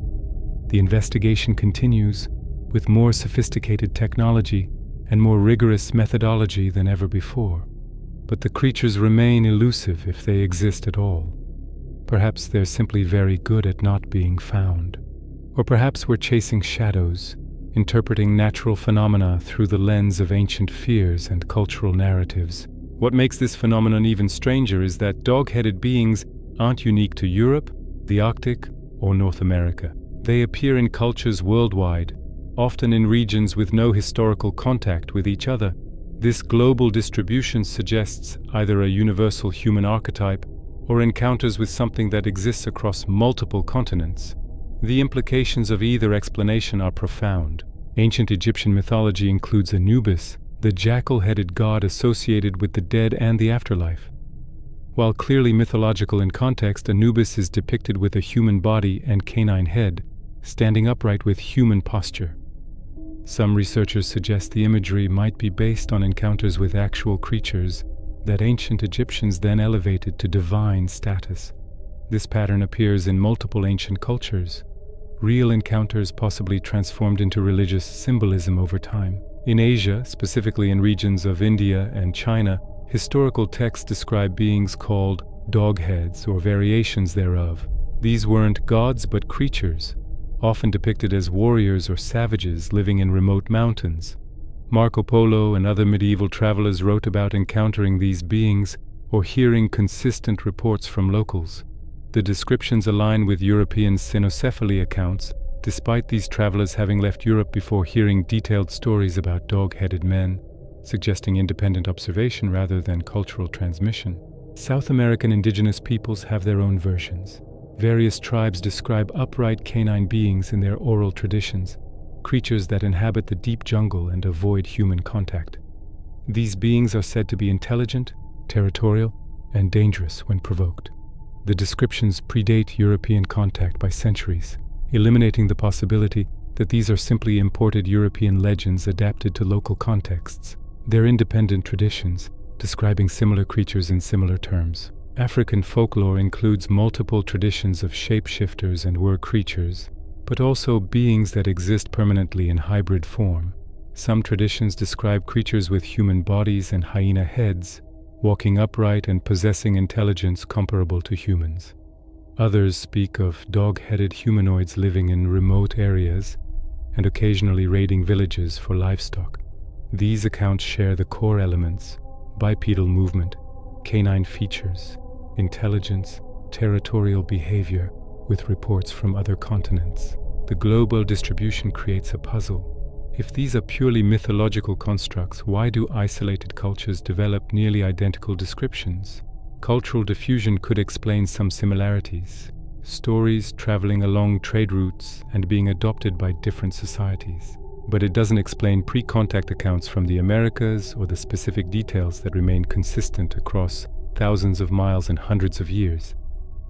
The investigation continues with more sophisticated technology and more rigorous methodology than ever before. But the creatures remain elusive if they exist at all. Perhaps they're simply very good at not being found. Or perhaps we're chasing shadows, interpreting natural phenomena through the lens of ancient fears and cultural narratives. What makes this phenomenon even stranger is that dog-headed beings aren't unique to Europe, the Arctic, or North America. They appear in cultures worldwide, often in regions with no historical contact with each other. This global distribution suggests either a universal human archetype or encounters with something that exists across multiple continents. The implications of either explanation are profound. Ancient Egyptian mythology includes Anubis, the jackal-headed god associated with the dead and the afterlife. While clearly mythological in context, Anubis is depicted with a human body and canine head, standing upright with human posture. Some researchers suggest the imagery might be based on encounters with actual creatures that ancient Egyptians then elevated to divine status. This pattern appears in multiple ancient cultures, real encounters possibly transformed into religious symbolism over time. In Asia, specifically in regions of India and China, historical texts describe beings called dogheads or variations thereof. These weren't gods but creatures, often depicted as warriors or savages living in remote mountains. Marco Polo and other medieval travelers wrote about encountering these beings or hearing consistent reports from locals. The descriptions align with European cynocephaly accounts, despite these travelers having left Europe before hearing detailed stories about dog-headed men, suggesting independent observation rather than cultural transmission. South American indigenous peoples have their own versions. Various tribes describe upright canine beings in their oral traditions, creatures that inhabit the deep jungle and avoid human contact. These beings are said to be intelligent, territorial, and dangerous when provoked. The descriptions predate European contact by centuries, eliminating the possibility that these are simply imported European legends adapted to local contexts. They're independent traditions, describing similar creatures in similar terms. African folklore includes multiple traditions of shapeshifters and were creatures, but also beings that exist permanently in hybrid form, Some traditions describe creatures with human bodies and hyena heads, walking upright and possessing intelligence comparable to humans. Others speak of dog-headed humanoids living in remote areas and occasionally raiding villages for livestock. These accounts share the core elements: bipedal movement, canine features, intelligence, territorial behavior, with reports from other continents. The global distribution creates a puzzle. If these are purely mythological constructs, why do isolated cultures develop nearly identical descriptions? Cultural diffusion could explain some similarities. Stories traveling along trade routes and being adopted by different societies. But it doesn't explain pre-contact accounts from the Americas or the specific details that remain consistent across thousands of miles and hundreds of years.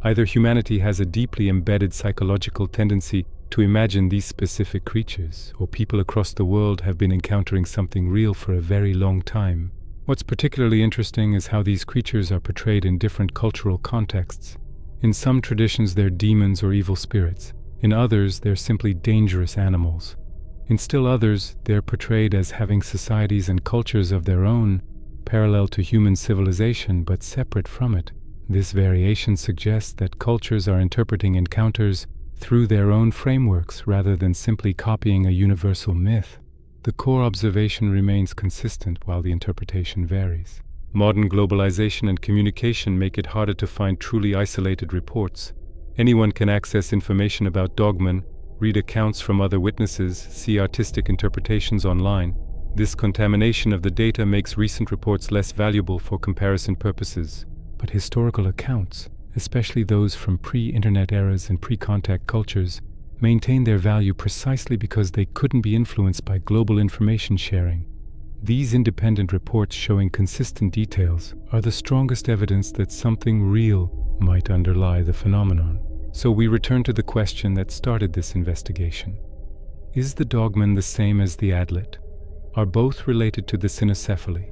Either humanity has a deeply embedded psychological tendency to imagine these specific creatures, or people across the world have been encountering something real for a very long time. What's particularly interesting is how these creatures are portrayed in different cultural contexts. In some traditions, they're demons or evil spirits. In others, they're simply dangerous animals. In still others, they're portrayed as having societies and cultures of their own, parallel to human civilization but separate from it. This variation suggests that cultures are interpreting encounters through their own frameworks rather than simply copying a universal myth. The core observation remains consistent while the interpretation varies. Modern globalization and communication make it harder to find truly isolated reports. Anyone can access information about Dogman, read accounts from other witnesses, see artistic interpretations online. This contamination of the data makes recent reports less valuable for comparison purposes. But historical accounts, especially those from pre-internet eras and pre-contact cultures, maintain their value precisely because they couldn't be influenced by global information sharing. These independent reports showing consistent details are the strongest evidence that something real might underlie the phenomenon. So we return to the question that started this investigation. Is the Dogman the same as the Adlet? Are both related to the cynocephaly?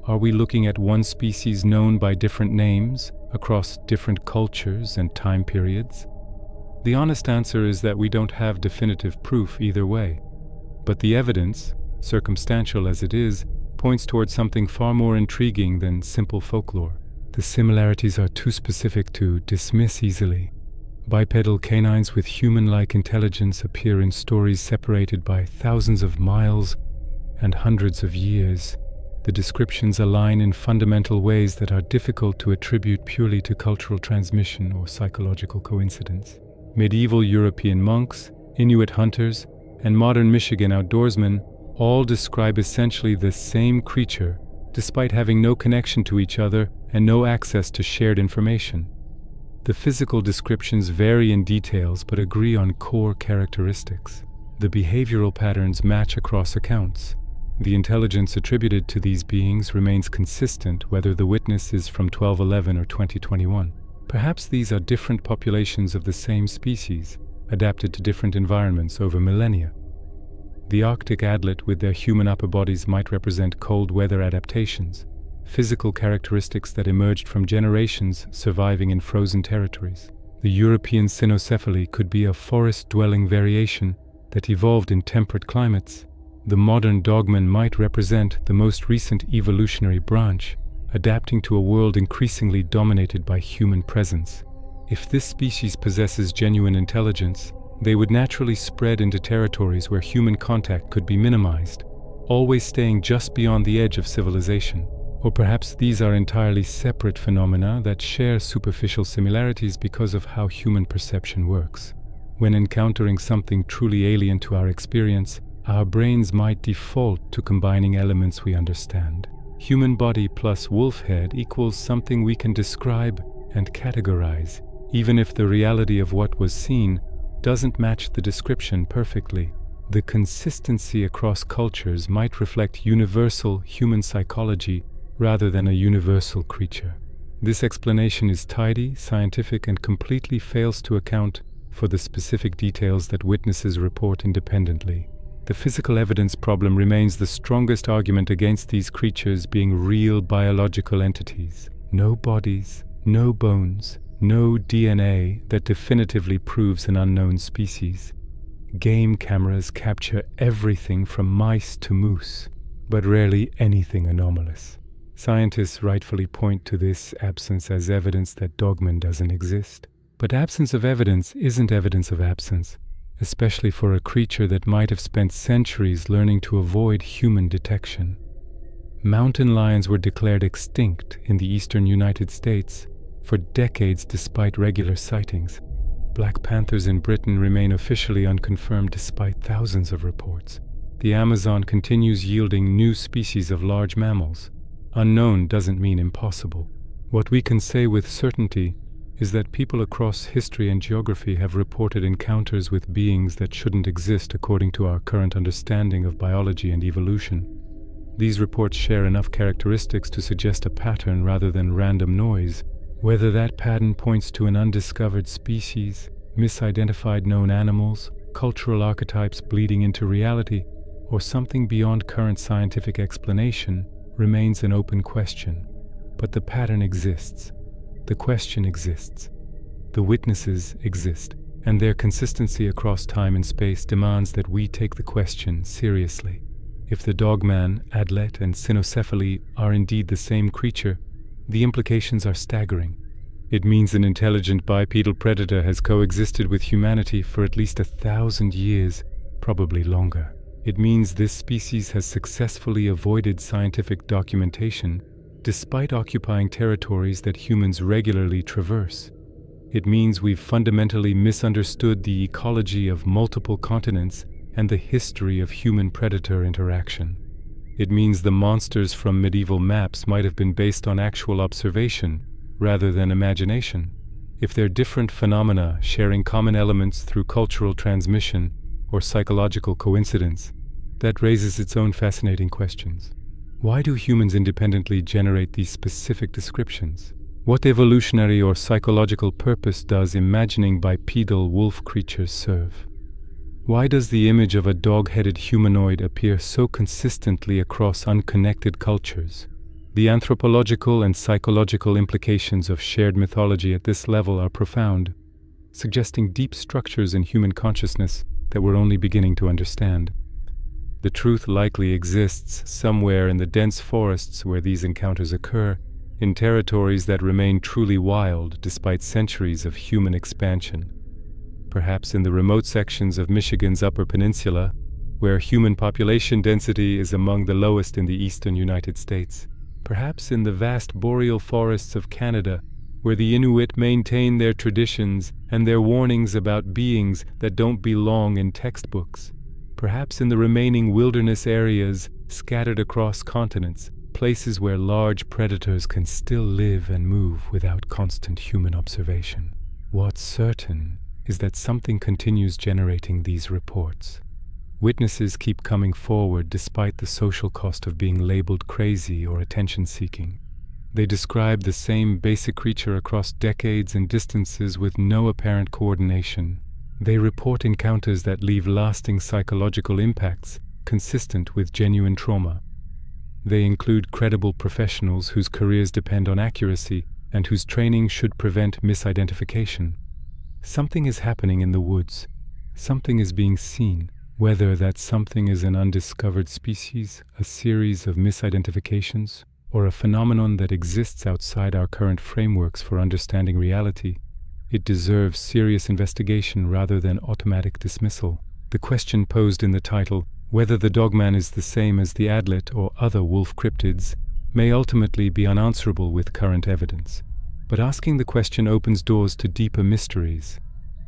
Are we looking at one species known by different names across different cultures and time periods? The honest answer is that we don't have definitive proof either way. But the evidence, circumstantial as it is, points towards something far more intriguing than simple folklore. The similarities are too specific to dismiss easily. Bipedal canines with human-like intelligence appear in stories separated by thousands of miles and hundreds of years. The descriptions align in fundamental ways that are difficult to attribute purely to cultural transmission or psychological coincidence. Medieval European monks, Inuit hunters, and modern Michigan outdoorsmen all describe essentially the same creature, despite having no connection to each other and no access to shared information. The physical descriptions vary in details but agree on core characteristics. The behavioral patterns match across accounts. The intelligence attributed to these beings remains consistent whether the witness is from 1211 or 2021. Perhaps these are different populations of the same species, adapted to different environments over millennia. The Arctic Adlet with their human upper bodies might represent cold weather adaptations, physical characteristics that emerged from generations surviving in frozen territories. The European cynocephaly could be a forest-dwelling variation that evolved in temperate climates. The modern Dogman might represent the most recent evolutionary branch, adapting to a world increasingly dominated by human presence. If this species possesses genuine intelligence, they would naturally spread into territories where human contact could be minimized, always staying just beyond the edge of civilization. Or perhaps these are entirely separate phenomena that share superficial similarities because of how human perception works. When encountering something truly alien to our experience, our brains might default to combining elements we understand. Human body plus wolf head equals something we can describe and categorize, even if the reality of what was seen doesn't match the description perfectly. The consistency across cultures might reflect universal human psychology rather than a universal creature. This explanation is tidy, scientific, and completely fails to account for the specific details that witnesses report independently. The physical evidence problem remains the strongest argument against these creatures being real biological entities. No bodies, no bones, no DNA that definitively proves an unknown species. Game cameras capture everything from mice to moose, but rarely anything anomalous. Scientists rightfully point to this absence as evidence that Dogman doesn't exist. But absence of evidence isn't evidence of absence, especially for a creature that might have spent centuries learning to avoid human detection. Mountain lions were declared extinct in the eastern United States for decades despite regular sightings. Black panthers in Britain remain officially unconfirmed despite thousands of reports. The Amazon continues yielding new species of large mammals. Unknown doesn't mean impossible. What we can say with certainty is that people across history and geography have reported encounters with beings that shouldn't exist according to our current understanding of biology and evolution. These reports share enough characteristics to suggest a pattern rather than random noise. Whether that pattern points to an undiscovered species, misidentified known animals, cultural archetypes bleeding into reality, or something beyond current scientific explanation, remains an open question. But the pattern exists. The question exists. The witnesses exist, and their consistency across time and space demands that we take the question seriously. If the Dogman, Adlet, and cynocephaly are indeed the same creature, the implications are staggering. It means an intelligent bipedal predator has coexisted with humanity for at least 1,000 years, probably longer. It means this species has successfully avoided scientific documentation despite occupying territories that humans regularly traverse. It means we've fundamentally misunderstood the ecology of multiple continents and the history of human-predator interaction. It means the monsters from medieval maps might have been based on actual observation rather than imagination. If they're different phenomena sharing common elements through cultural transmission or psychological coincidence, that raises its own fascinating questions. Why do humans independently generate these specific descriptions? What evolutionary or psychological purpose does imagining bipedal wolf creatures serve? Why does the image of a dog-headed humanoid appear so consistently across unconnected cultures? The anthropological and psychological implications of shared mythology at this level are profound, suggesting deep structures in human consciousness that we're only beginning to understand. The truth likely exists somewhere in the dense forests where these encounters occur, in territories that remain truly wild despite centuries of human expansion. Perhaps in the remote sections of Michigan's Upper Peninsula, where human population density is among the lowest in the eastern United States. Perhaps in the vast boreal forests of Canada, where the Inuit maintain their traditions and their warnings about beings that don't belong in textbooks. Perhaps in the remaining wilderness areas scattered across continents, places where large predators can still live and move without constant human observation. What's certain is that something continues generating these reports. Witnesses keep coming forward despite the social cost of being labeled crazy or attention-seeking. They describe the same basic creature across decades and distances with no apparent coordination. They report encounters that leave lasting psychological impacts consistent with genuine trauma. They include credible professionals whose careers depend on accuracy and whose training should prevent misidentification. Something is happening in the woods. Something is being seen. Whether that something is an undiscovered species, a series of misidentifications, or a phenomenon that exists outside our current frameworks for understanding reality, it deserves serious investigation rather than automatic dismissal. The question posed in the title, whether the Dogman is the same as the Adlet or other Wolf-Cryptids, may ultimately be unanswerable with current evidence. But asking the question opens doors to deeper mysteries.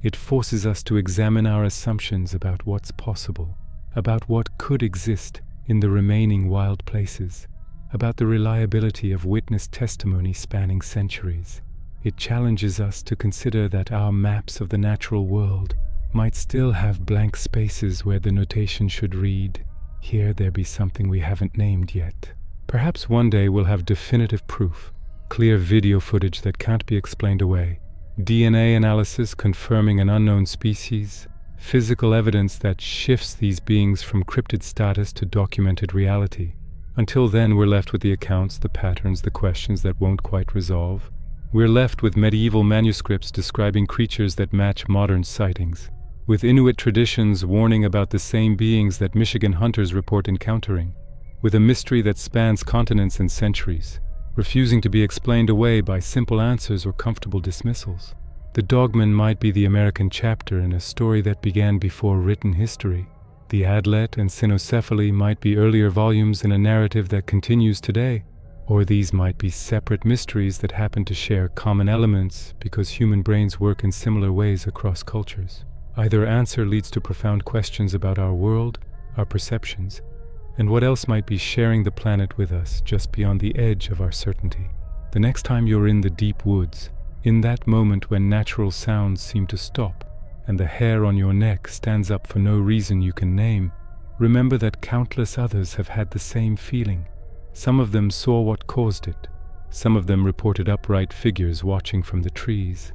It forces us to examine our assumptions about what's possible, about what could exist in the remaining wild places, about the reliability of witness testimony spanning centuries. It challenges us to consider that our maps of the natural world might still have blank spaces where the notation should read, "Here there be something we haven't named yet." Perhaps one day we'll have definitive proof, clear video footage that can't be explained away, DNA analysis confirming an unknown species, physical evidence that shifts these beings from cryptid status to documented reality. Until then, we're left with the accounts, the patterns, the questions that won't quite resolve. We're left with medieval manuscripts describing creatures that match modern sightings. with Inuit traditions warning about the same beings that Michigan hunters report encountering, with a mystery that spans continents and centuries, refusing to be explained away by simple answers or comfortable dismissals. The Dogman might be the American chapter in a story that began before written history. The Adlet and Cynocephaly might be earlier volumes in a narrative that continues today, or these might be separate mysteries that happen to share common elements because human brains work in similar ways across cultures. Either answer leads to profound questions about our world, our perceptions, and what else might be sharing the planet with us just beyond the edge of our certainty. The next time you're in the deep woods, in that moment when natural sounds seem to stop and the hair on your neck stands up for no reason you can name, remember that countless others have had the same feeling. Some of them saw what caused it. Some of them reported upright figures watching from the trees.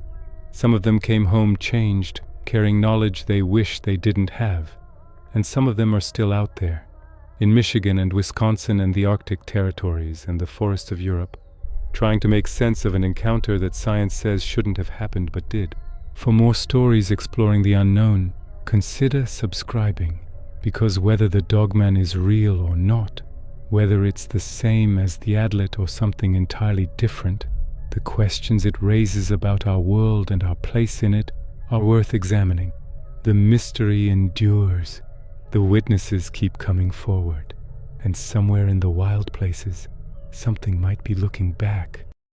Some of them came home changed, carrying knowledge they wish they didn't have. And some of them are still out there, in Michigan and Wisconsin and the Arctic territories and the forests of Europe, trying to make sense of an encounter that science says shouldn't have happened but did. For more stories exploring the unknown, consider subscribing, because whether the Dogman is real or not, whether it's the same as the Adlet or something entirely different, the questions it raises about our world and our place in it are worth examining. The mystery endures. The witnesses keep coming forward, and somewhere in the wild places, something might be looking back.